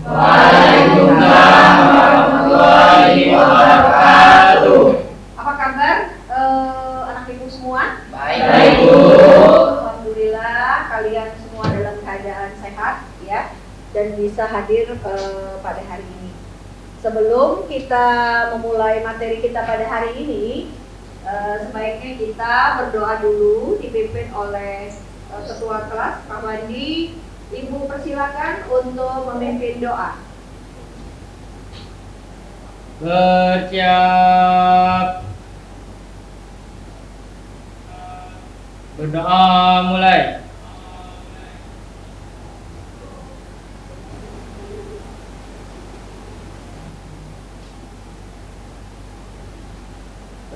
Waalaikumsalam warahmatullahi wabarakatuh. Apa kabar anak ibu semua? Baik, Bu. Alhamdulillah kalian semua dalam keadaan sehat ya dan bisa hadir pada hari ini. Sebelum kita memulai materi kita pada hari ini, sebaiknya kita berdoa dulu dipimpin oleh ketua kelas Pak Wandi. Ibu persilakan untuk memimpin doa. Bersiap. Berdoa mulai.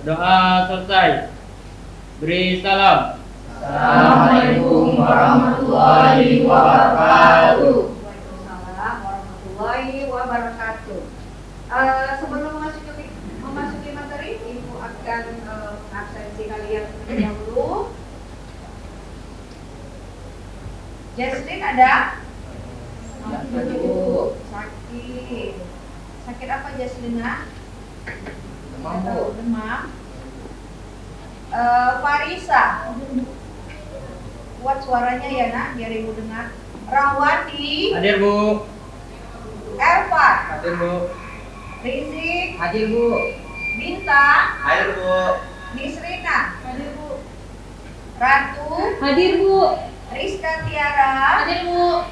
Berdoa selesai. Beri salam. Assalamualaikum warahmatullahi wabarakatuh. Waalaikumsalam warahmatullahi wabarakatuh. Sebelum memasuki materi, Ibu akan absensi kalian terlebih dahulu. Jesslyn ada? Sakit. Sakit apa Jesslyn? Demam, Bu. Demam. Farisa. Buat suaranya ya nak, biar ibu dengar. Rahwati. Hadir, Bu. Ervan. Hadir, Bu. Rizik. Hadir, Bu. Binta. Hadir, Bu. Nisrina. Hadir Bu. Ratu. Hadir Bu. Rizka Tiara. Hadir Bu.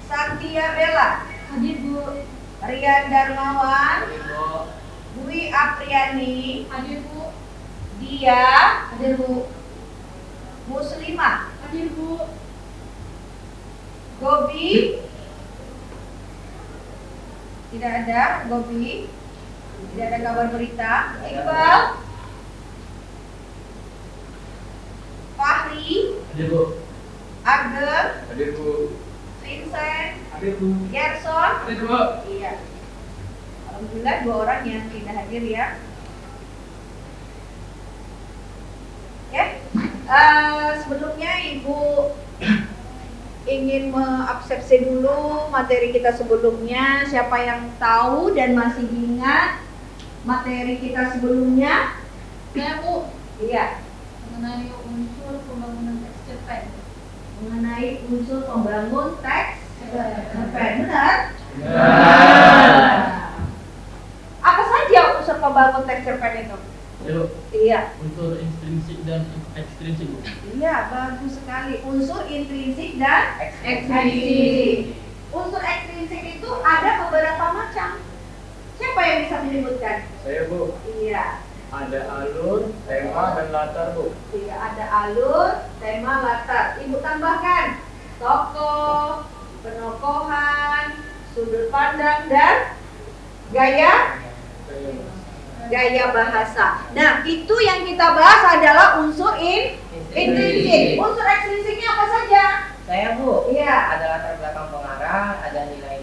Santia Bella. Hadir Bu. Rian Darmawan. Hadir, Bu. Dwi Apriani. Hadir Bu. Dia. Hadir Bu. Muslimah. Hadir Bu. Gobi. Tidak ada Gobi. Tidak ada kabar berita. Iqbal. Fahri. Hadir, Bu. Ageng. Hadir, Bu. Vincent. Hadir, Bu. Gerson. Hadir, Bu. Iya. Alhamdulillah 2 orang yang tidak hadir ya. Ya. Sebelumnya Ibu ingin mengabsensi dulu materi kita sebelumnya. Siapa yang tahu dan masih ingat materi kita sebelumnya? Saya Bu. Iya. Mengenai unsur pembangunan teks cerpen. Mengenai unsur pembangun teks cerpen. Benar? Apa saja unsur pembangun teks cerpen itu? Hadir, Bu. Iya. Unsur intrinsik dan ekstrinsik, Bu. Iya, bagus sekali. Unsur intrinsik dan Ekstrinsik. Unsur ekstrinsik itu ada beberapa macam. Siapa yang bisa menyebutkan? Saya, Bu. Iya. Ada alur, tema, dan latar, Bu. Iya, ada alur, tema, latar. Ibu tambahkan tokoh, penokohan, sudut pandang, dan gaya bahasa. Nah, itu yang kita bahas adalah unsur intrinsik. Unsur ekstrinsiknya apa saja? Saya Bu, Iya. ada latar belakang pengarang, ada nilai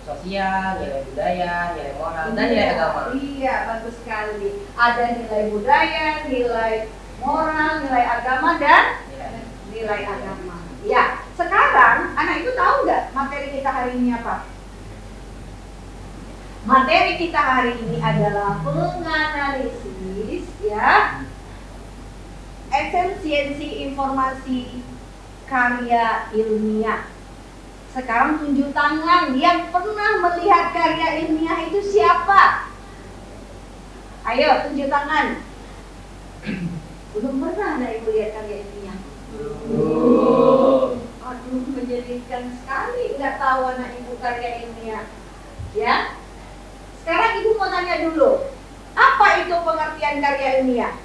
sosial, nilai budaya, nilai moral, dan nilai agama. Iya, bagus sekali. Ada nilai budaya, nilai moral, nilai agama, dan nilai agama. Ya, sekarang anak itu tahu nggak materi kita hari ini apa? Materi kita hari ini adalah penganalisis, ya, efisiensi informasi karya ilmiah. Sekarang tunjuk tangan yang pernah melihat karya ilmiah itu siapa? Ayo tunjuk tangan. Belum pernah ada ibu lihat karya ilmiah? Aduh, menjadikan sekali nggak tahu anak ibu karya ilmiah. Ya. Sekarang ibu mau tanya dulu, apa itu pengertian karya ilmiah?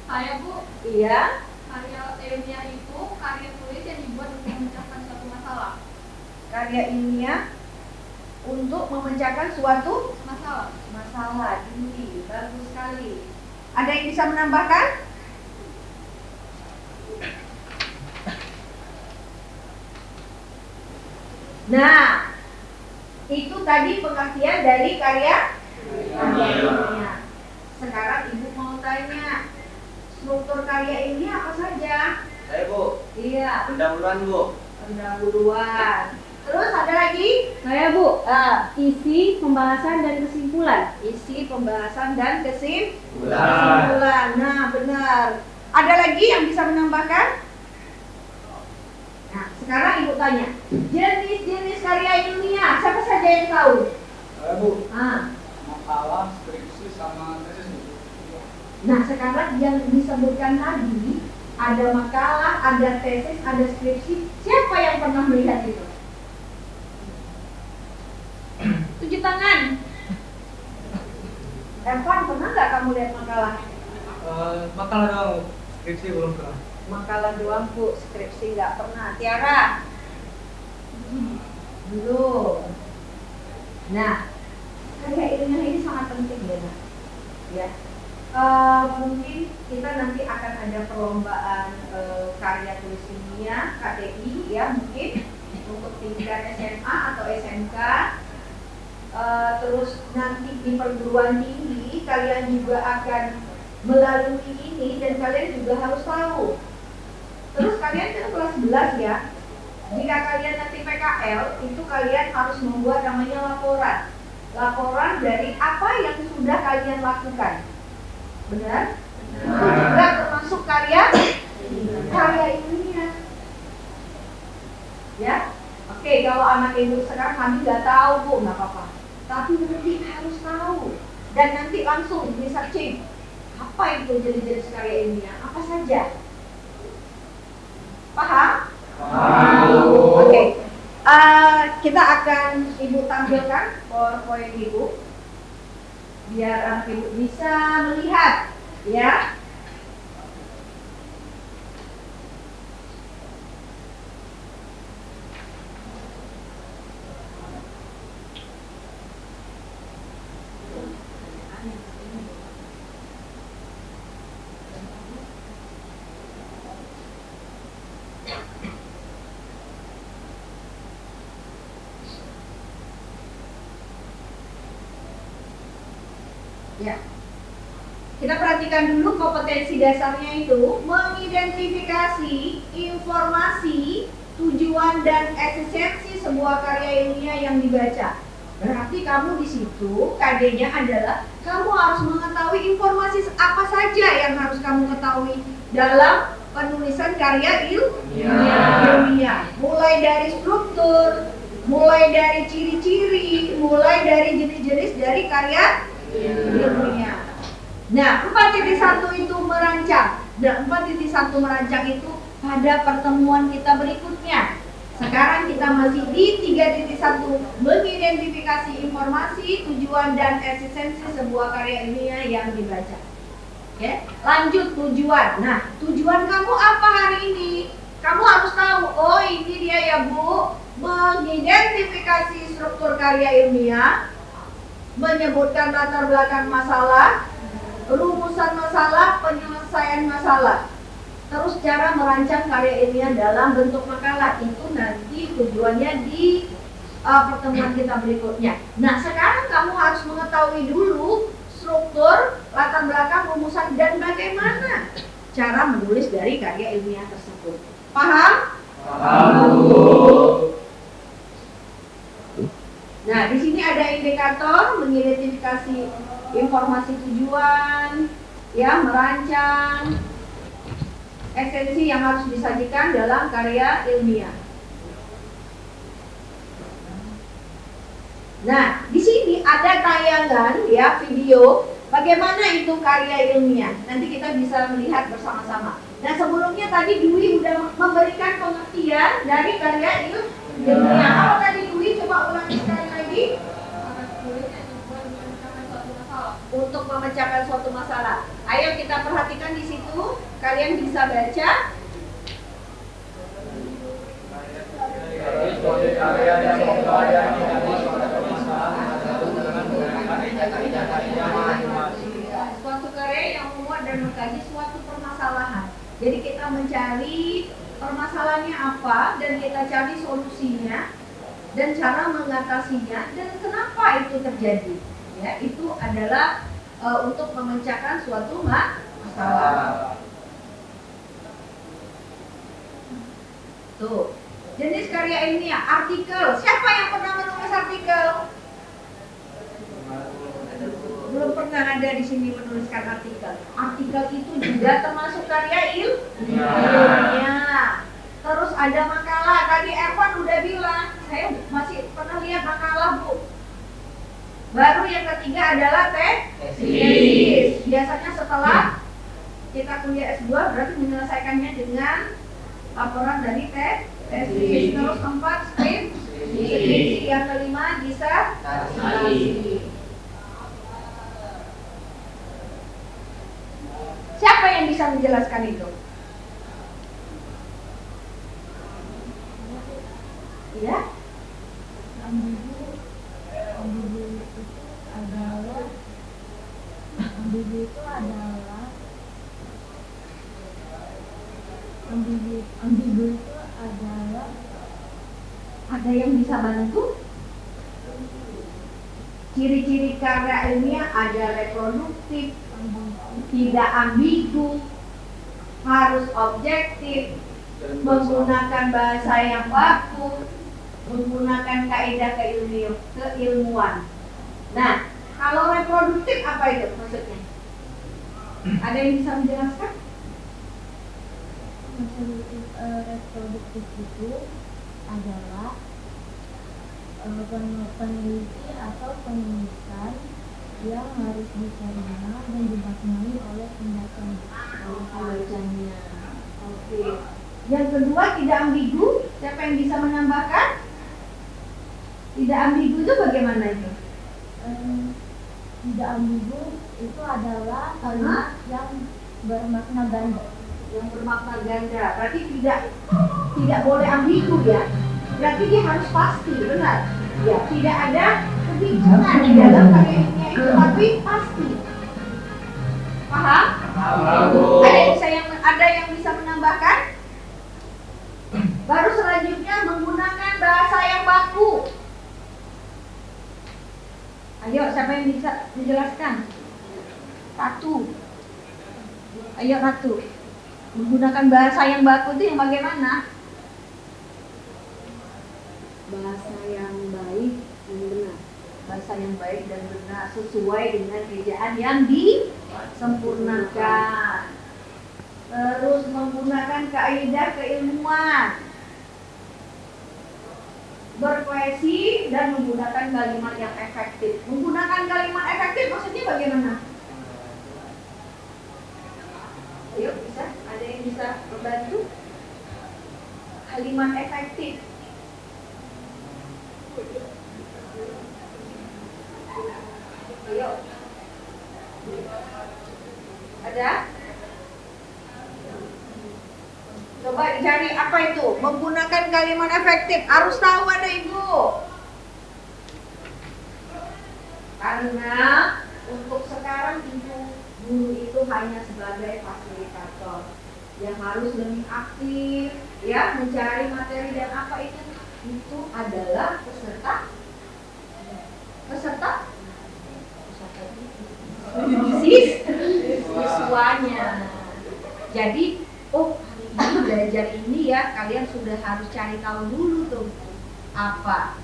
Saya Bu. Iya. Karya ilmiah itu karya tulis yang dibuat untuk memecahkan suatu masalah. Karya ilmiah untuk memecahkan suatu Masalah. masalah. Ini bagus sekali. Ada yang bisa menambahkan? Nah, Itu tadi pengertian dari karya ilmiah. Sekarang Ibu mau tanya, struktur karya ilmiah apa saja? Saya Bu, Iya, pendahuluan Bu. pendahuluan. Terus ada lagi? Saya Bu, isi, pembahasan, dan kesimpulan. Isi, pembahasan, dan kesimpulan. Nah, benar. Ada lagi yang bisa menambahkan? Nah, sekarang Ibu tanya, jenis-jenis karya ilmiah, siapa saja yang tahu? Saya Bu, Ah, makalah, skripsi, sama tesis Bu. nah, sekarang yang disebutkan tadi, ada makalah, ada tesis, ada skripsi. Siapa yang pernah melihat itu? Tunjuk tangan. Evan, pernah nggak kamu lihat makalah? Makalah dong, skripsi belum pernah. Makalah doang Bu, skripsi nggak pernah. Tiara? Belum. Nah, karya ilmiah ini sangat penting ya, Nak. Ya. Mungkin kita nanti akan ada perlombaan karya tulis ilmiah KTI ya, mungkin untuk tingkat SMA atau SMK. Terus nanti di perguruan tinggi kalian juga akan melalui ini dan kalian juga harus tahu. Terus kalian kan kelas 11 ya. Jika kalian nanti PKL, itu kalian harus membuat namanya laporan. Laporan dari apa yang sudah kalian lakukan. Benar? Juga termasuk karya ilmiah. Ya. Oke, kalau anak ibu sekarang kami nggak tahu Bu, nggak apa-apa. Tapi nanti harus tahu dan nanti langsung di searching apa itu jenis-jenis karya ilmiah, apa saja. Paham? Oke. Kita akan Ibu tampilkan PowerPoint Ibu biar anak Ibu bisa melihat ya. Ya. Kita perhatikan dulu kompetensi dasarnya itu mengidentifikasi informasi, tujuan dan esensi sebuah karya ilmiah yang dibaca. Berarti kamu di situ KD-nya adalah kamu harus mengetahui informasi apa saja yang harus kamu ketahui dalam penulisan karya ilmiah. Mulai dari struktur, mulai dari ciri-ciri, mulai dari jenis-jenis dari karya ilmiah. Nah, 4.1 itu merancang. Dan 4.1 merancang itu pada pertemuan kita berikutnya. Sekarang kita masih di 3.1 mengidentifikasi informasi, tujuan dan esensi sebuah karya ilmiah yang dibaca. Oke, lanjut tujuan. Nah, tujuan kamu apa hari ini? Kamu harus tahu, oh ini dia ya Bu, mengidentifikasi struktur karya ilmiah, menyebutkan latar belakang masalah, rumusan masalah, penyelesaian masalah. Terus cara merancang karya ilmiah dalam bentuk makalah itu nanti tujuannya di pertemuan kita berikutnya. Nah, sekarang kamu harus mengetahui dulu struktur, latar belakang, rumusan dan bagaimana cara menulis dari karya ilmiah tersebut. Paham? Paham Bu. Nah, di sini ada indikator mengidentifikasi informasi tujuan, ya, merancang esensi yang harus disajikan dalam karya ilmiah. Nah, di sini ada tayangan, ya, video bagaimana itu karya ilmiah. Nanti kita bisa melihat bersama-sama. Nah, sebelumnya tadi Dwi sudah memberikan pengertian dari karya ilmiah. Apa tadi Dwi? Coba ulangi sekali lagi. Untuk memecahkan suatu masalah. Ayo kita perhatikan di situ. Kalian bisa baca. Suatu karya yang memuat dan mengkaji suatu permasalahan. Jadi kita mencari permasalahannya apa dan kita cari solusinya. dan cara mengatasinya dan kenapa itu terjadi. Ya, itu adalah untuk memecahkan suatu masalah. Tuh, jenis karya ilmiah, artikel. Siapa yang pernah menulis artikel? Belum pernah ada di sini menuliskan artikel. Artikel itu juga termasuk karya ilmiah. Terus ada makalah. Tadi Evan udah bilang, saya masih pernah lihat makalah, Bu. Baru yang ketiga adalah tesis. Biasanya setelah kita kuliah S2 berarti menyelesaikannya dengan laporan dari tesis. Terus keempat skripsi. Yang kelima disertasi. Siapa yang bisa menjelaskan itu? Ya? Ambigu itu adalah Ada yang bisa bantu? Ciri-ciri karya ilmiah ada reproduktif, tidak ambigu, harus objektif, menggunakan bahasa yang baku, menggunakan kaidah keilmuan. Nah, kalau reproduktif apa itu maksudnya? Ada yang bisa menjelaskan? reproduktif itu adalah peneliti atau penulisan yang harus diterima dan dimaknai oleh pembacanya. Oke. Yang kedua tidak ambigu. Siapa yang bisa menambahkan? Tidak ambigu itu bagaimana itu? Tidak ambigu itu adalah kalimat yang bermakna ganda. Yang bermakna ganda. Berarti tidak boleh ambigu ya. Berarti dia harus pasti, benar? Ya, tidak ada kebingungan di dalam karyanya itu, tapi pasti. Paham? Ada yang bisa menambahkan? Baru selanjutnya menggunakan bahasa yang baku. Ayo, siapa yang bisa menjelaskan? Ratu. Ayo Ratu. Menggunakan bahasa yang baku itu yang bagaimana? Bahasa yang baik dan benar. Bahasa yang baik dan benar sesuai dengan ejaan yang disempurnakan. Terus menggunakan kaidah keilmuan, berpoesi dan menggunakan kalimat yang efektif. Menggunakan kalimat efektif maksudnya bagaimana? Ayo, bisa? Ada yang bisa membantu? Kalimat efektif. Ayo. Ada? Coba dicari apa itu? Menggunakan kalimat efektif. Harus tahu ada Ibu. Karena untuk sekarang guru itu hanya sebagai fasilitator yang harus lebih aktif, ya, mencari materi dan apa itu adalah siswanya. Jadi, hari ini belajar ini ya, kalian sudah harus cari tahu dulu tuh apa.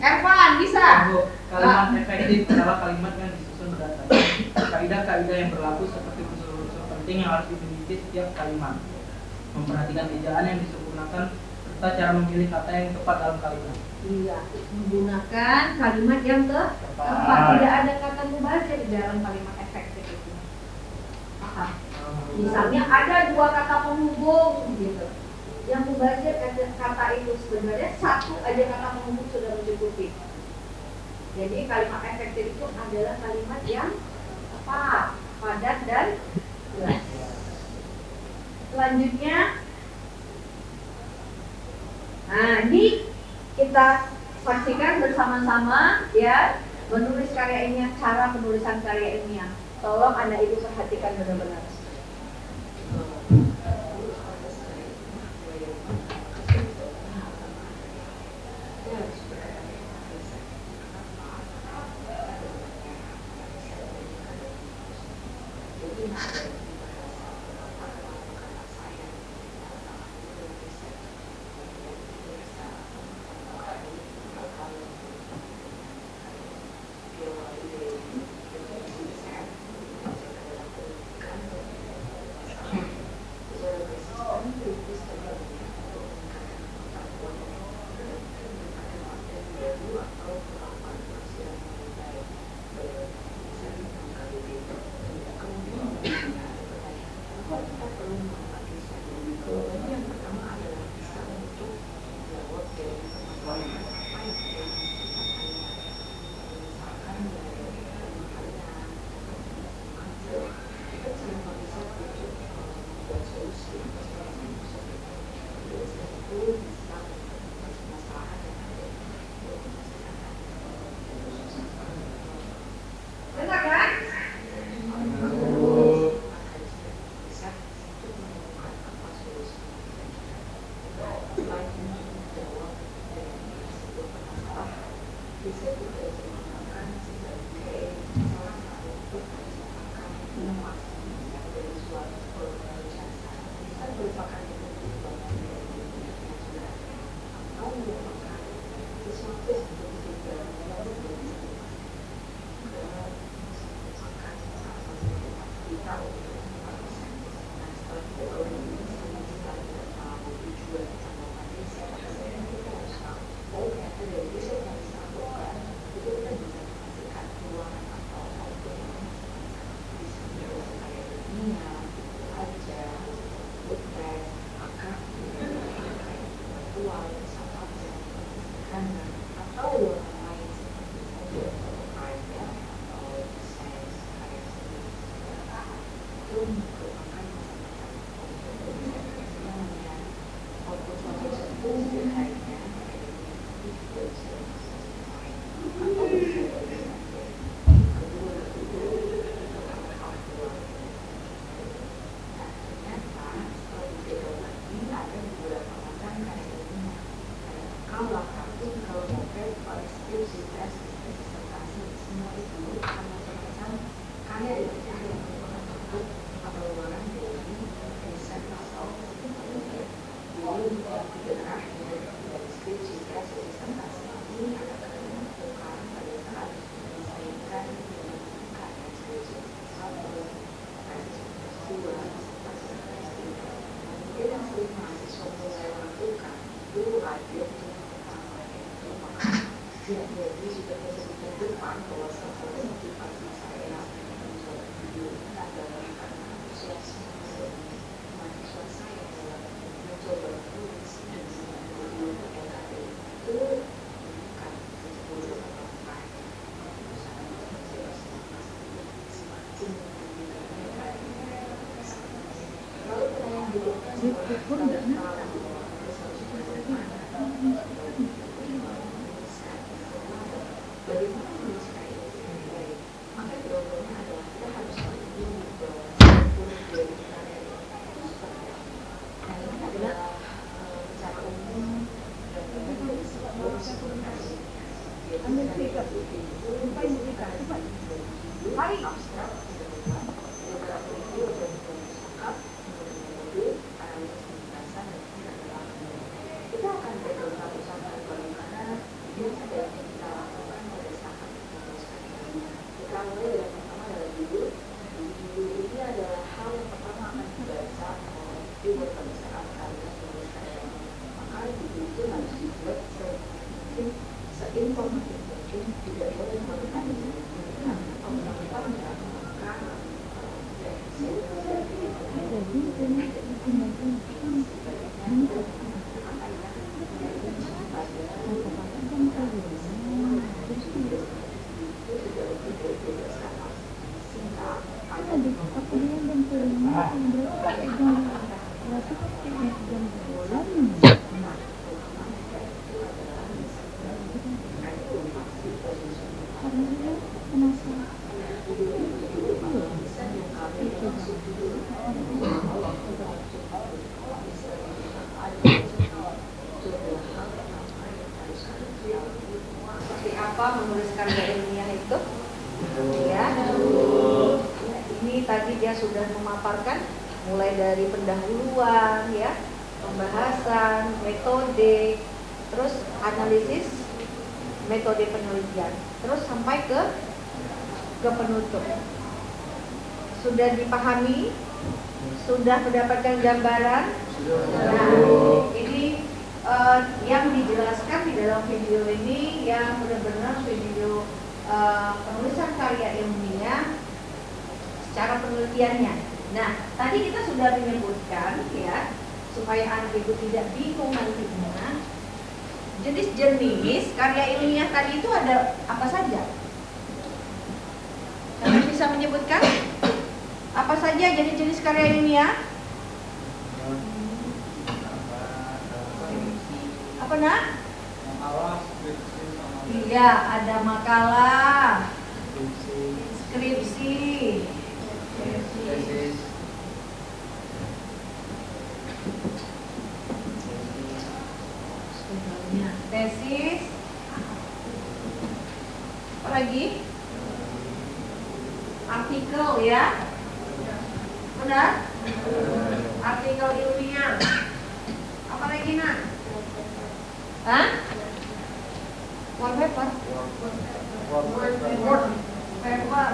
Ervan bisa? Kalimat efektif adalah kalimat yang disusun berdasarkan kaidah-kaidah yang berlaku seperti unsur-unsur penting yang harus dimiliki setiap kalimat. Memperhatikan ejaan yang disempurnakan serta cara memilih kata yang tepat dalam kalimat. Iya, menggunakan kalimat yang tepat. Tidak ada kata mubazir di dalam kalimat efektif itu. Paham? Misalnya ada dua kata penghubung gitu. Yang mubazir kata itu sebenarnya satu aja kata penghubung sudah mencukupi. Jadi kalimat efektif itu adalah kalimat yang tepat, padat dan jelas. Selanjutnya, nah ini kita saksikan bersama-sama ya, menulis karya ilmiah, cara penulisan karya ilmiah. Tolong Anda Ibu perhatikan benar-benar. atau perlakuan manusia yang baik berdasarkan KBBI. Kemudian ada pertanyaan, kenapa kita perlu melakukan riset? Jawabannya yang pertama adalah bisa untuk menjawab dari permasalahan apa yang ada di sekitar Anda. Misalkan dari permasalahan hasil, kita bisa meriset untuk membuat solusi permasalahan tersebut. Jadi itu bisa permasalahan yang ada di sekitar Anda. Benar kan? Bisa juga digunakan sebagai salah satu untuk menciptakan inovasi dari suatu produk jasa. Bisa merupakan pengembangan dari dunia yang sudah ada atau merupakan sesuatu yang berbeda dari yang merupakan salah satu kita untuk melakukan. Nah, setelah kita tahu ini, kita tidak tahu tujuan melakukan riset, kita harus tahu oh ternyata dari riset yang dilakukan itu kita bisa menghasilkan ruangan atau output yang bisa menjadi kayak dunia, aja, footprint, maka kayak virtual, misalkan karena atau ruangan lain seperti mobil atau karya atau desain karya seni itu merupakan macam-macam output namanya output suatu hanya Seperti apa menulis karya ilmiah itu? Ya, ini tadi dia sudah memaparkan mulai dari pendahuluan, ya, pembahasan, metode, terus analisis, metode penelitian, terus sampai ke penutup. Sudah dipahami? Sudah mendapatkan gambaran? Nah, ini yang dijelaskan di dalam video ini yang benar-benar video penulisan karya ilmiah secara penelitiannya. Nah, tadi kita sudah menyebutkan ya, supaya anak ibu tidak bingung nantinya, jenis-jenis karya ilmiah tadi itu ada apa saja? Kalian bisa menyebutkan apa saja jenis-jenis karya ilmiah? Apa nak? Iya, ada makalah, skripsi, tesis, apa lagi? Artikel ya, benar? Artikel ilmiah. Apa lagi nak? Hah? Wallpaper. Wallpaper.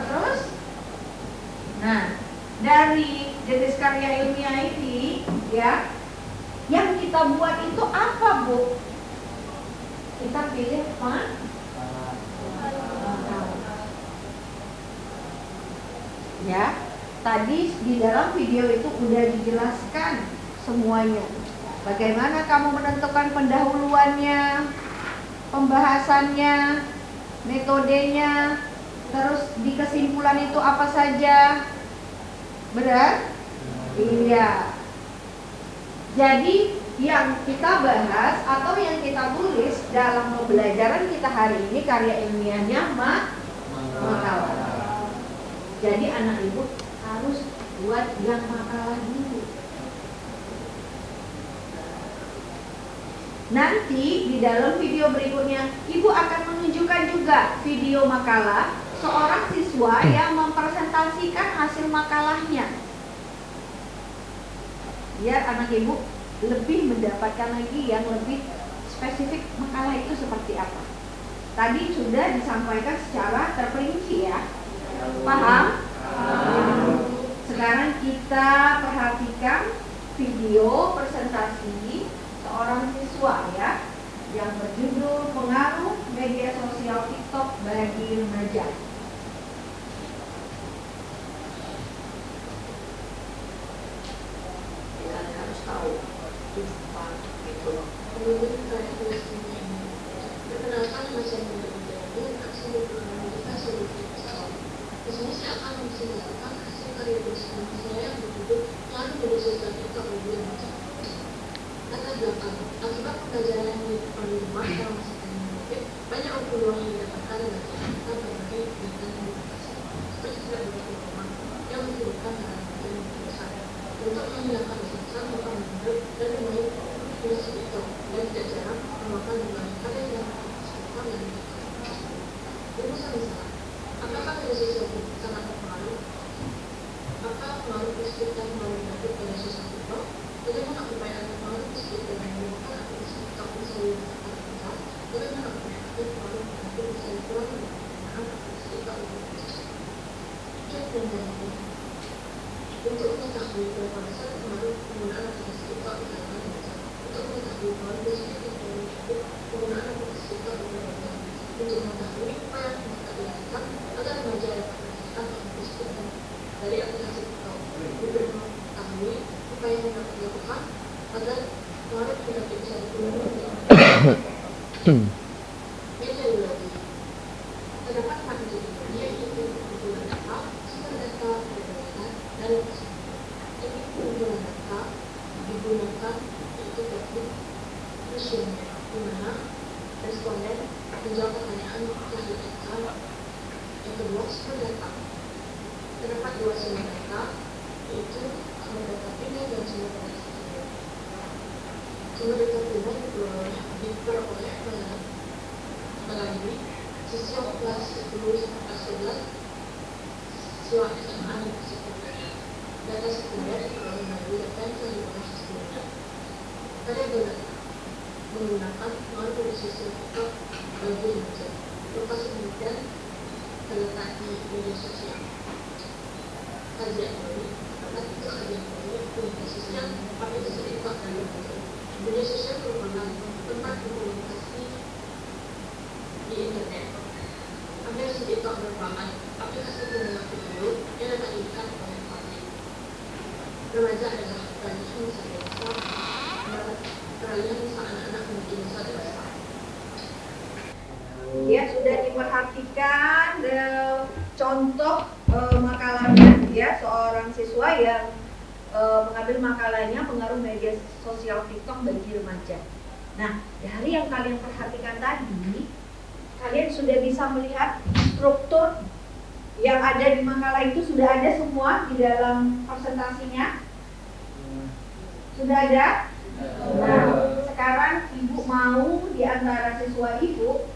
Terus? Nah, dari jenis karya ilmiah ini ya, yang kita buat itu apa, Bu? Kita pilih apa? Ya, tadi di dalam video itu udah dijelaskan semuanya. Bagaimana kamu menentukan pendahuluannya, pembahasannya, metodenya, terus di kesimpulan itu apa saja. Benar? Iya. Jadi yang kita bahas atau yang kita tulis dalam pembelajaran kita hari ini karya ilmiahnya makalah. Jadi anak ibu harus buat yang makalah dulu. Nanti di dalam video berikutnya ibu akan menunjukkan juga video makalah seorang siswa yang mempresentasikan hasil makalahnya. Biar anak ibu lebih mendapatkan lagi yang lebih spesifik makalah itu seperti apa. Tadi sudah disampaikan secara terperinci ya. Paham? Sekarang kita perhatikan video presentasi seorang siswa ya yang berjudul Pengaruh Media Sosial TikTok bagi Remaja. Kalian harus tahu tujuan itu. Perkenalkan masa muda menjadi aksi dokumentasi bisnis akan menceritakan hasil karya bersama saya yang berjudul Pengaruh Media Sosial TikTok bagi Remaja. Latar belakang, akibat pembelajaran yang dilakukan di rumah selama masa pandemi, banyak peluang yang didapatkan dalam melakukan berbagai kegiatan yang dibatasi, seperti tidak berada rumah yang menyebabkan hal yang besar. Untuk menghilangkan rasa mereka menunjuk dan bermain aplikasi TikTok dan tidak jarang memakan berbagai karya yang disebutkan dan TikTok. Misal, apakah media sosial sangat berpengaruh? Apakah pengaruh positif dan pengaruh negatif pada sosial TikTok? Bagaimana upaya pengaruh positif dan menggunakan aplikasi TikTok bisa dirasakan kita? Bagaimana upaya pengaruh negatif bisa dikurangi dengan penggunaan aplikasi TikTok? Cek dan jalan. Untuk mengetahui berapa besar pengaruh penggunaan aplikasi TikTok di kalangan remaja, untuk mengetahui pengaruh positif dan pengaruh negatif penggunaan aplikasi TikTok di kalangan remaja, untuk mengetahui upaya yang dapat dilakukan agar remaja dapat merasakan pengaruh positif dari aplikasi TikTok, untuk mengetahui upaya yang dapat dilakukan agar pengaruh negatif bisa dikurangi. Metodologi. Terdapat 4 metode yaitu pengumpulan data, sumber data, berdasarkan dan lokasi. Ini pengumpulan data digunakan untuk teknik kuesioner, di mana responden menjawab pertanyaan yang diajukan. Yang kedua, sumber data. Terdapat 2 sumber data, yaitu sumber data primer dan sumber data sekunder. Sumber data primer diperoleh melalui siswa kelas 10 sampai kelas 11 siswa SMA dan sekunder. Data sekunder diperoleh melalui data yang telah dibahas sebelumnya. Variabel data menggunakan pengaruh dari sosial TikTok bagi remaja. Lokasi penelitian terletak di media sosial. Kajian ini terdapat itu kajian ini punya basisnya aplikasi TikTok dan remaja. Media sosial merupakan tempat komunikasi di internet. Aplikasi TikTok merupakan aplikasi komunikasi baru yang akan dilihat oleh publik. Remaja adalah peralihan masa dewasa, peralihan masa anak-anak menuju masa dewasa. Ya, sudah diperhatikan contoh makalahnya ya, seorang siswa yang mengambil makalahnya pengaruh media sosial TikTok bagi remaja. Nah, dari yang kalian perhatikan tadi, kalian sudah bisa melihat struktur yang ada di makalah itu sudah ada semua di dalam presentasinya. Sudah ada? Nah, sekarang ibu mau di antara siswa ibu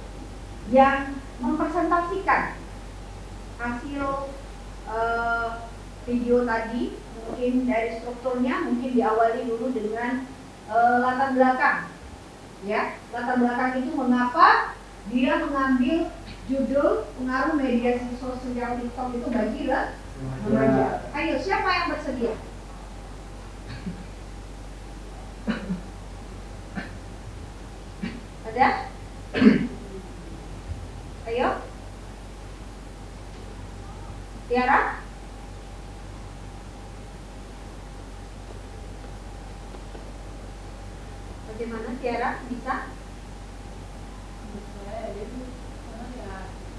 yang mempresentasikan hasil video tadi, mungkin dari strukturnya, mungkin diawali dulu dengan latar belakang. Ya, latar belakang itu mengapa dia mengambil judul pengaruh media sosial TikTok itu bagi remaja. Ayo, siapa yang bersedia? Ada? Ayo. Tiara? Bagaimana Tiara? Bisa?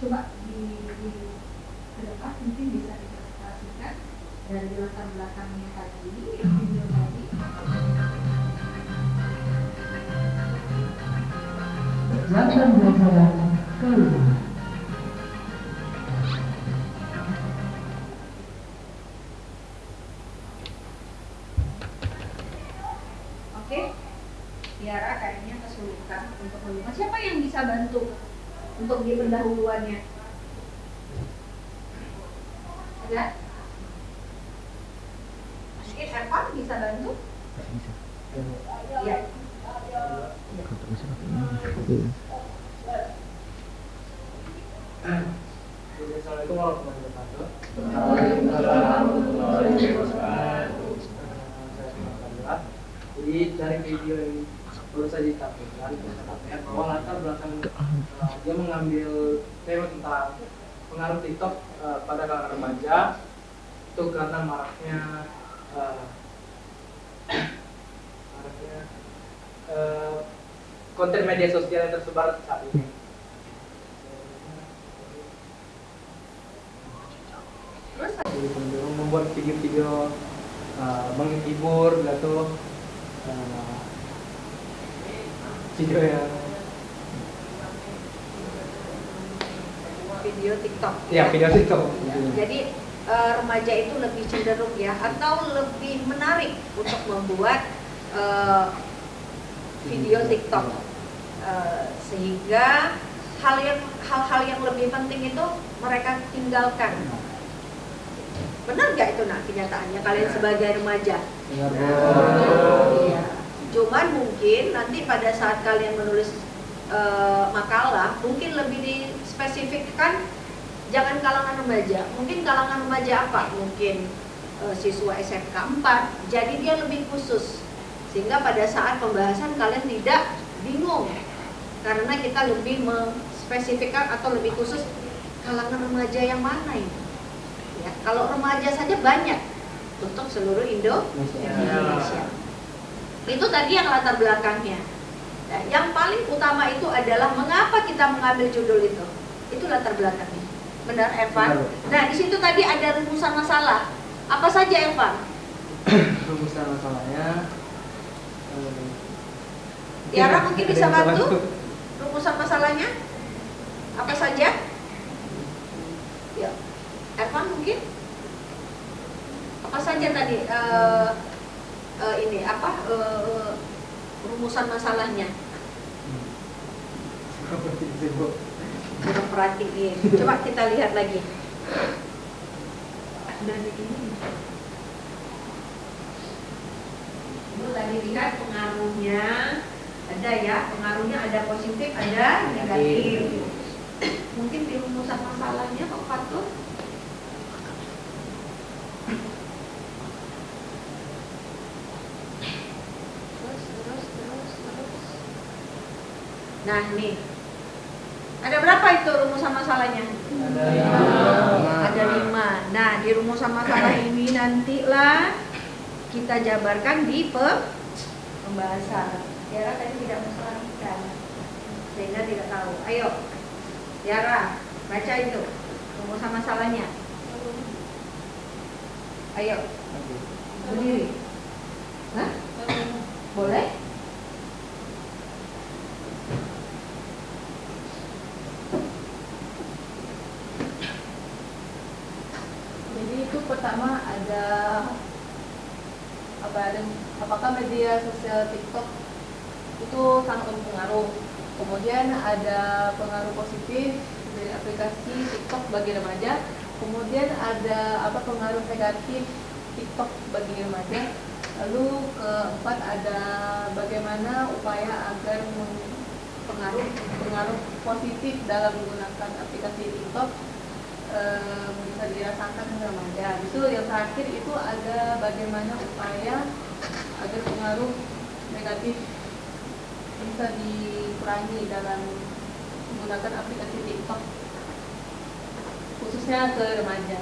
Coba di ke depan mungkin bisa dipresentasikan dari latar belakangnya tadi, video tadi. Latar belakang kelima. Oke, Tiara kayaknya kesulitan untuk melihat. Siapa yang bisa bantu untuk di pendahuluannya? Ada? Mungkin Evan bisa bantu? Iya. Assalamualaikum warahmatullahi wabarakatuh. Jadi dari video yang baru saja ditampilkan, bahwa latar belakang dia mengambil tema tentang pengaruh TikTok pada kalangan remaja itu karena maraknya konten media sosial yang tersebar saat ini. Terus Jadi cenderung membuat video-video menghibur gitu, video yang video TikTok. ya video TikTok. Jadi remaja itu lebih cenderung ya, atau lebih menarik untuk membuat video TikTok, sehingga hal-hal yang lebih penting itu mereka tinggalkan. Benar nggak itu nak kenyataannya kalian sebagai remaja? Iya. Cuman mungkin nanti pada saat kalian menulis makalah, mungkin lebih dispesifikkan jangan kalangan remaja. Mungkin kalangan remaja apa? Mungkin siswa SMK 4. Jadi dia lebih khusus, sehingga pada saat pembahasan kalian tidak bingung, karena kita lebih menspesifikkan atau lebih khusus kalangan remaja yang mana ini. Ya, kalau remaja saja banyak untuk seluruh Indonesia. Itu tadi yang latar belakangnya. Nah, yang paling utama itu adalah mengapa kita mengambil judul itu. Itu latar belakangnya. Benar, Evan? Nah, di situ tadi ada rumusan masalah. Apa saja, Evan? Rumusan masalahnya. Tiara mungkin bisa bantu rumusan masalahnya? Apa saja? Ya. Evan mungkin? Apa saja tadi ini apa rumusan masalahnya? Coba perhatiin. Coba kita lihat lagi. Dari ini. Ibu tadi lihat pengaruhnya ada ya, pengaruhnya ada positif, ada negatif. Mungkin di rumusan masalahnya Pak Fatul. Terus. Nah, nih. Ada berapa itu rumusan masalahnya? Ada 5. Nah, di rumusan masalah ini nantilah kita jabarkan di pembahasan. Tiara tadi tidak menjelaskan, sehingga tidak tahu. Ayo, Tiara, baca itu rumusan masalahnya. Ayo, berdiri. Hah? Boleh? Jadi itu pertama apakah media sosial TikTok itu sangat berpengaruh. Kemudian ada pengaruh positif dari aplikasi TikTok bagi remaja. Kemudian ada pengaruh negatif TikTok bagi remaja. Lalu keempat ada bagaimana upaya agar pengaruh positif dalam menggunakan aplikasi TikTok bisa dirasakan remaja. Itu yang terakhir itu ada bagaimana upaya agar pengaruh negatif bisa dikurangi dalam menggunakan aplikasi TikTok, khususnya ke remaja.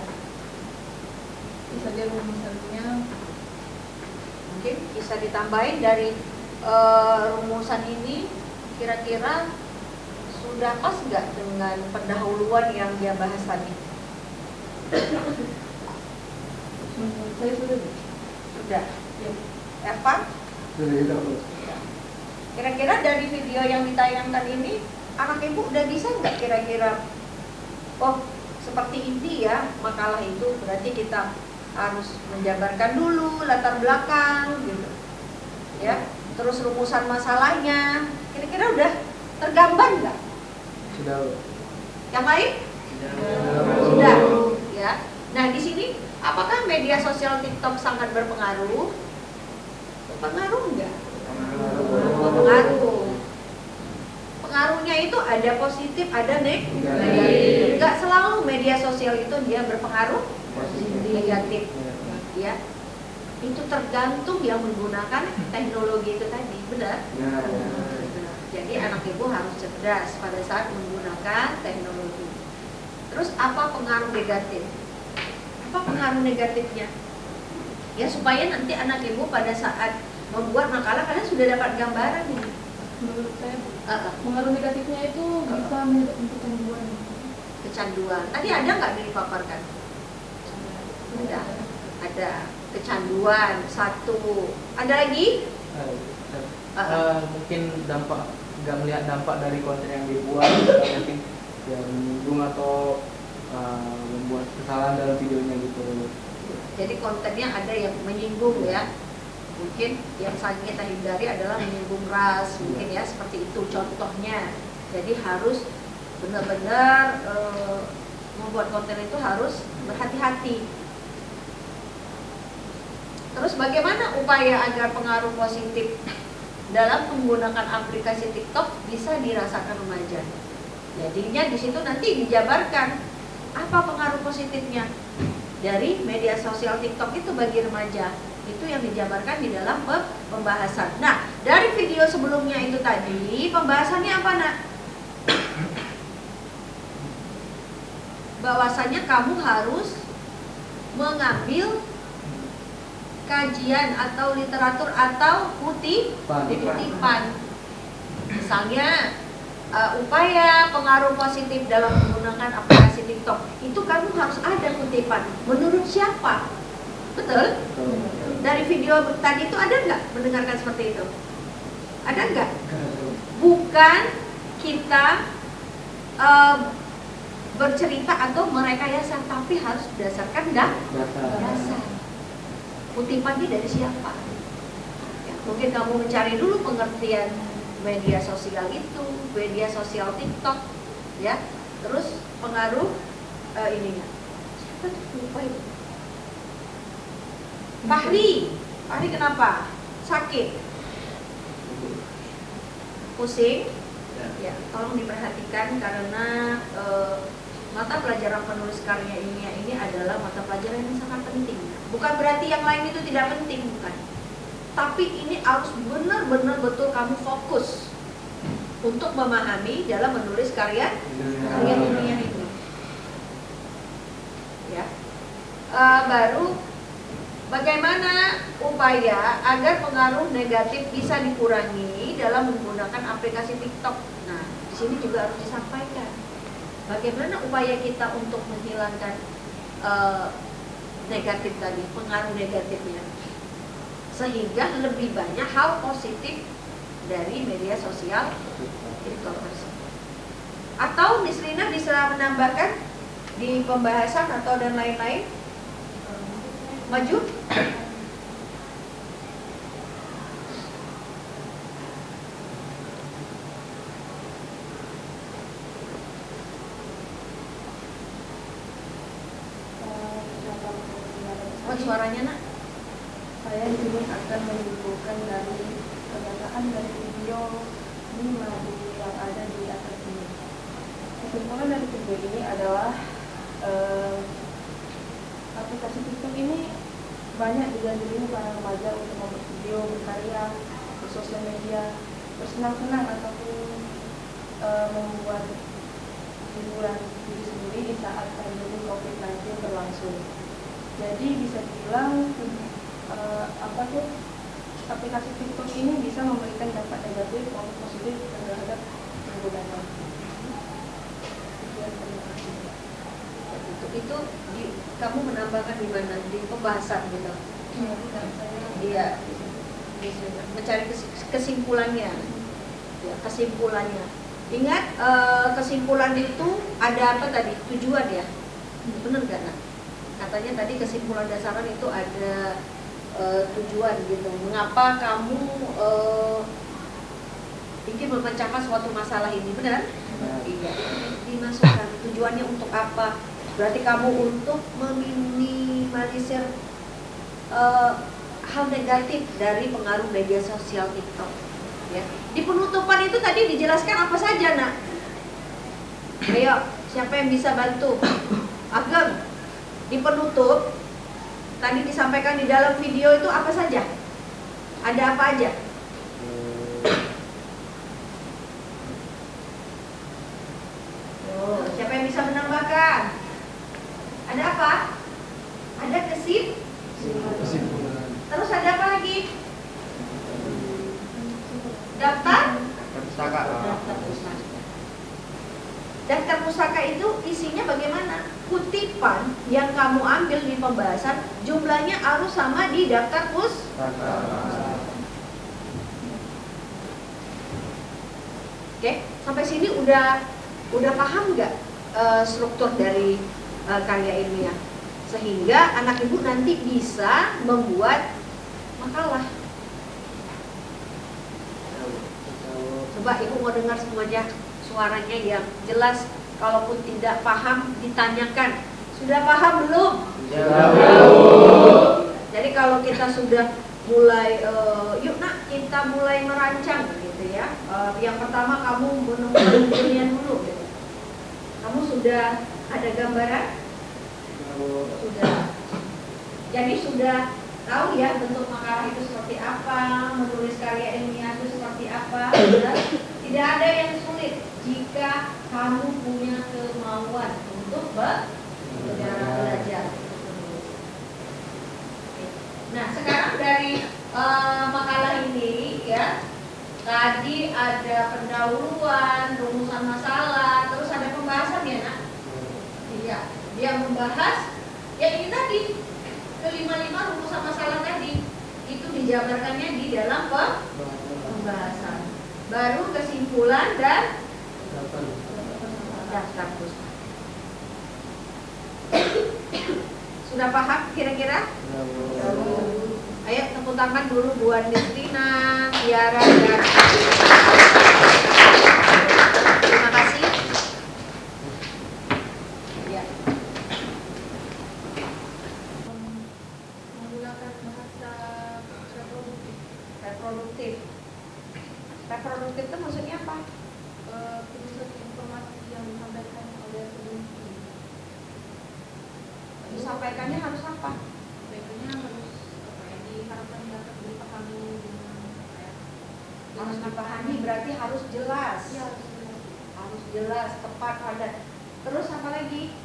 Itu saja rumusannya. Mungkin bisa ditambahin dari rumusan ini, kira-kira sudah pas nggak dengan pendahuluan yang dia bahas tadi? Saya sudah. Sudah. Ya. Eva? Kira-kira dari video yang ditayangkan ini, anak ibu udah bisa nggak kira-kira? Oh, seperti ini ya makalah itu, berarti kita harus menjabarkan dulu latar belakang, gitu. Ya, terus rumusan masalahnya, kira-kira udah tergambar nggak? Sudah. Yang lain? Sudah. Ya. Nah, di sini apakah media sosial TikTok sangat berpengaruh? Berpengaruh enggak? Berpengaruh. Pengaruhnya itu ada positif, ada negatif. Enggak selalu media sosial itu dia berpengaruh negatif. Ya. Itu tergantung yang menggunakan teknologi itu tadi, benar? Jadi anak ibu harus cerdas pada saat menggunakan teknologi. Terus apa pengaruh negatif? Apa pengaruh negatifnya? Ya supaya nanti anak ibu pada saat membuat makalah kalian sudah dapat gambaran nih. Menurut saya pengaruh negatifnya itu bisa menyebabkan kecanduan. Kecanduan. Tadi ada nggak dipaparkan? Ada. Kecanduan satu. Ada lagi? Mungkin dampak, nggak melihat dampak dari konten yang dibuat, mungkin yang menyinggung atau membuat kesalahan dalam videonya gitu. Jadi kontennya ada yang menyinggung ya. Mungkin yang sangat kita hindari adalah menyinggung ras, mungkin ya seperti itu contohnya. Jadi harus benar-benar membuat konten itu harus berhati-hati. Terus bagaimana upaya agar pengaruh positif dalam menggunakan aplikasi TikTok bisa dirasakan remaja? Jadinya di situ nanti dijabarkan apa pengaruh positifnya dari media sosial TikTok itu bagi remaja. Itu yang dijabarkan di dalam pembahasan. Nah, dari video sebelumnya itu tadi pembahasannya apa, Nak? Bahwasanya kamu harus mengambil kajian atau literatur atau kutipan. Misalnya upaya pengaruh positif dalam menggunakan aplikasi TikTok itu kamu harus ada kutipan. Menurut siapa? Betul? Dari video tadi itu ada nggak mendengarkan seperti itu? Ada nggak? Bukan kita bercerita atau merekayasa, tapi harus berdasarkan dasar. Kutipan ini dari siapa? Ya, mungkin kamu mencari dulu pengertian media sosial itu, media sosial TikTok, ya. Terus pengaruh ininya. Siapa tuh lupa itu? Fahri kenapa? Sakit? Pusing? Ya, tolong diperhatikan karena mata pelajaran penulis karya ilmiah ini adalah mata pelajaran yang sangat penting. Bukan berarti yang lain itu tidak penting, bukan. Tapi ini harus benar-benar betul kamu fokus. untuk memahami dalam menulis karya ilmiah itu. Ya. Baru bagaimana upaya agar pengaruh negatif bisa dikurangi dalam menggunakan aplikasi TikTok. Nah, di sini juga harus disampaikan bagaimana upaya kita untuk menghilangkan negatif tadi, pengaruh negatifnya, sehingga lebih banyak hal positif dari media sosial TikTok tersebut. Atau Miss Rina bisa menambahkan di pembahasan atau dan lain-lain. Maju. Oh, suaranya nak. Saya di sini akan menyimpulkan dari pernyataan dari video 5 yang ada di atas ini. Kesimpulan dari video ini adalah aplikasi TikTok ini banyak digandrungi para remaja untuk membuat video, berkarya, bersosial media, bersenang-senang ataupun membuat hiburan diri sendiri di saat pandemi COVID-19 berlangsung. Jadi bisa dibilang aplikasi TikTok ini bisa memberikan dampak negatif maupun positif terhadap penggunanya. Itu kamu menambahkan di mana? Di pembahasan gitu. Iya. Mencari kesimpulannya. Ya, kesimpulannya. Ingat kesimpulan itu ada apa tadi? Tujuan ya. Benar nggak nak? Katanya tadi kesimpulan dasaran itu ada tujuan gitu. Mengapa kamu ingin memecahkan suatu masalah ini? Benar? Iya. Dimasukkan tujuannya untuk apa? Berarti kamu untuk meminimalisir hal negatif dari pengaruh media sosial TikTok. Ya. Di penutupan itu tadi dijelaskan apa saja nak? Ayo, siapa yang bisa bantu? Ageng. Di penutup tadi disampaikan di dalam video itu apa saja? Ada apa aja? Oh, siapa yang bisa menambahkan? Ada apa? Ada kesimpulan. Terus ada apa lagi? Daftar pustaka. Daftar pustaka itu isinya bagaimana? Kutipan yang kamu ambil di pembahasan jumlahnya harus sama di daftar pustaka. Oke, sampai sini udah paham nggak struktur dari karya ilmiah? Sehingga anak ibu nanti bisa membuat makalah. Coba ibu mau dengar semuanya suaranya yang jelas. Kalaupun tidak paham ditanyakan. Sudah paham belum? Jadi kalau kita sudah mulai, yuk nak kita mulai merancang gitu ya. Yang pertama kamu menemukan bukunya dulu gitu. Kamu sudah ada gambaran? Sudah. Jadi sudah tahu ya bentuk makalah itu seperti apa, menulis karya ilmiah itu seperti apa. Sudah. Tidak ada yang sulit jika kamu punya kemauan untuk belajar. Nah, sekarang dari makalah ini ya, tadi ada pendahuluan, rumusan masalah, terus ada pembahasan ya nak? Iya, dia membahas ya ini tadi kelima-lima rumusan masalah tadi itu dijabarkannya di dalam pembahasan. Baru kesimpulan dan daftar pustaka. Sudah paham kira-kira? Ayo tepuk tangan dulu buat Nisrina, Tiara, dan terima kasih. Ya. Menggunakan bahasa reproduktif. Reproduktif. Reproduktif itu maksudnya apa? Penyusun informasi yang disampaikan oleh peneliti. Disampaikannya harus apa? Baiknya harus diharapkan dapat dipahami dengan Harus dipahami berarti harus jelas. Ya, Harus jelas, tepat, padat. Terus apa lagi?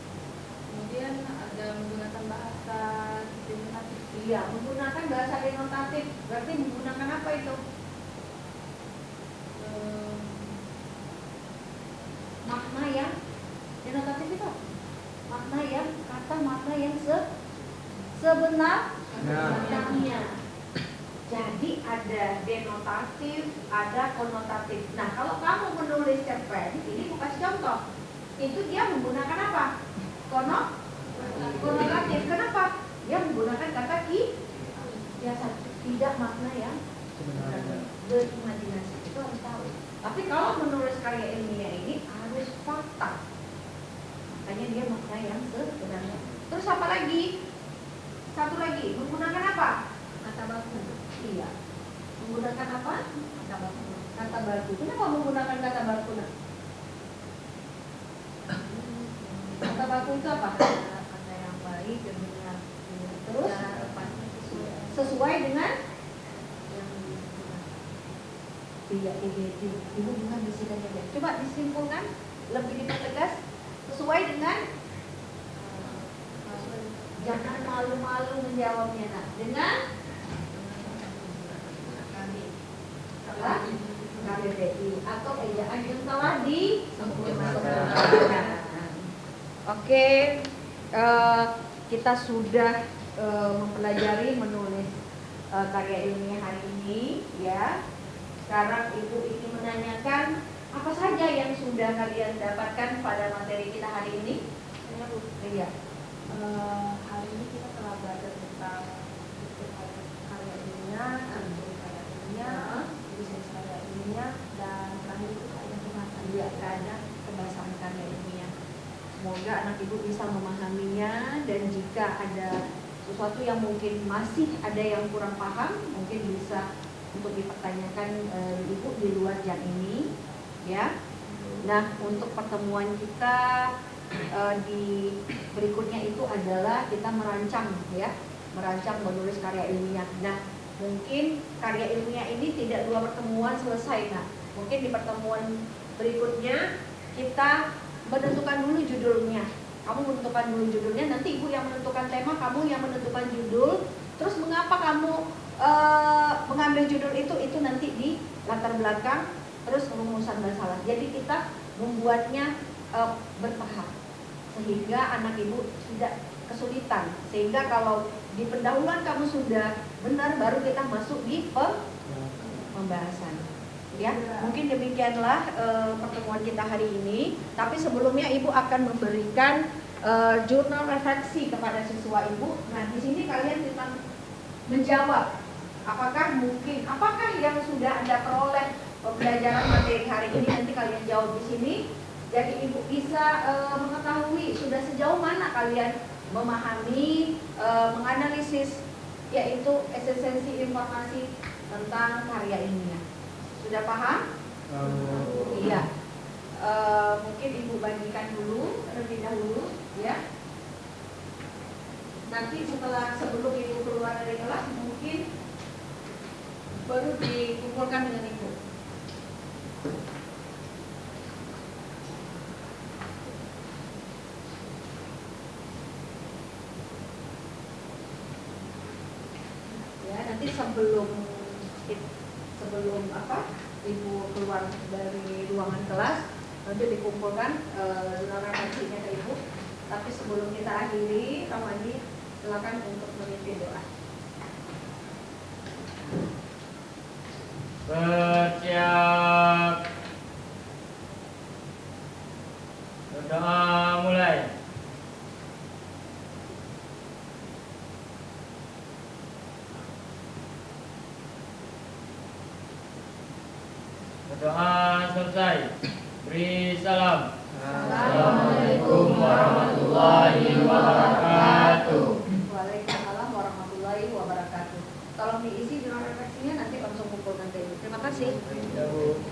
kemudian ada menggunakan bahasa denotatif. Iya, menggunakan bahasa denotatif. Berarti menggunakan apa itu? Makna yang denotatif itu apa? Makna yang sebenarnya. Jadi ada denotatif, ada konotatif. Nah, kalau kamu menulis cerpen, ini aku kasih contoh. Itu dia menggunakan apa? Konotatif. Kenapa? Dia menggunakan kata biasa, tidak makna yang berimajinasi. Itu harus tahu. Tapi kalau menulis karya ilmiah ini harus fakta. Makanya dia makna yang sebenarnya. Terus apa lagi? Satu lagi, menggunakan apa? Kata baku. Iya. Menggunakan apa? Kata baku. Kenapa menggunakan kata baku? Nah? Kata baku itu apa? Kata yang baik dan benar. Terus sesuai dengan yang iya, ibu bukan bisikannya. Coba disimpulkan, lebih dipertegas. Sesuai dengan jangan malu-malu menjawabnya. Nah, dengan KBBI atau ejaan yang telah disempurnakan. Oke, kita sudah mempelajari menulis karya ilmiah hari ini, ya. Sekarang ibu ingin menanyakan apa saja yang sudah kalian dapatkan pada materi kita hari ini? Iya. Hari ini kita telah belajar tentang karya ilmiah, karya ilmiah, bisnis karya ilmiah, dan terakhir itu kaedah pembahasan. Iya, kaedah pembahasan karya ilmiah. Semoga anak ibu bisa memahaminya, dan jika ada sesuatu yang mungkin masih ada yang kurang paham, mungkin bisa untuk dipertanyakan ibu di luar jam ini, ya. Nah, untuk pertemuan kita di berikutnya itu adalah kita merancang, ya, merancang menulis karya ilmiah. Nah, mungkin karya ilmiah ini tidak 2 pertemuan selesai. Nah, mungkin di pertemuan berikutnya kita menentukan dulu judulnya. Kamu menentukan dulu judulnya, nanti ibu yang menentukan tema, kamu yang menentukan judul. Terus mengapa kamu mengambil judul itu nanti di latar belakang, terus rumusan masalah. Jadi kita membuatnya bertahap sehingga anak ibu tidak kesulitan. Sehingga kalau di pendahuluan kamu sudah benar, baru kita masuk di pembahasan. Ya, mungkin demikianlah pertemuan kita hari ini. Tapi sebelumnya ibu akan memberikan jurnal refleksi kepada siswa ibu. Nah, di sini kalian bisa menjawab apakah yang sudah Anda peroleh pembelajaran materi hari ini, nanti kalian jawab di sini. Jadi ibu bisa mengetahui sudah sejauh mana kalian memahami, menganalisis, yaitu esensi informasi tentang karya ilmiah. Sudah paham? Iya. Mungkin ibu bagikan dulu terlebih dahulu, ya. Nanti sebelum ibu keluar dari kelas, mungkin baru dikumpulkan dengan ibu. Ya, nanti sebelum ibu keluar dari ruangan kelas, nanti dikumpulkan jurnal refleksinya ke ibu. Tapi sebelum kita akhiri, Ramadi silakan untuk memimpin doa. Bersiap. Berdoa mulai. Berdoa selesai. Beri salam. Assalamualaikum warahmatullahi wabarakatuh. Waalaikumsalam warahmatullahi wabarakatuh. Tolong diisi jurnal refleksinya, nanti langsung kumpulkan ke ibu. Terima kasih. Ya, Bu.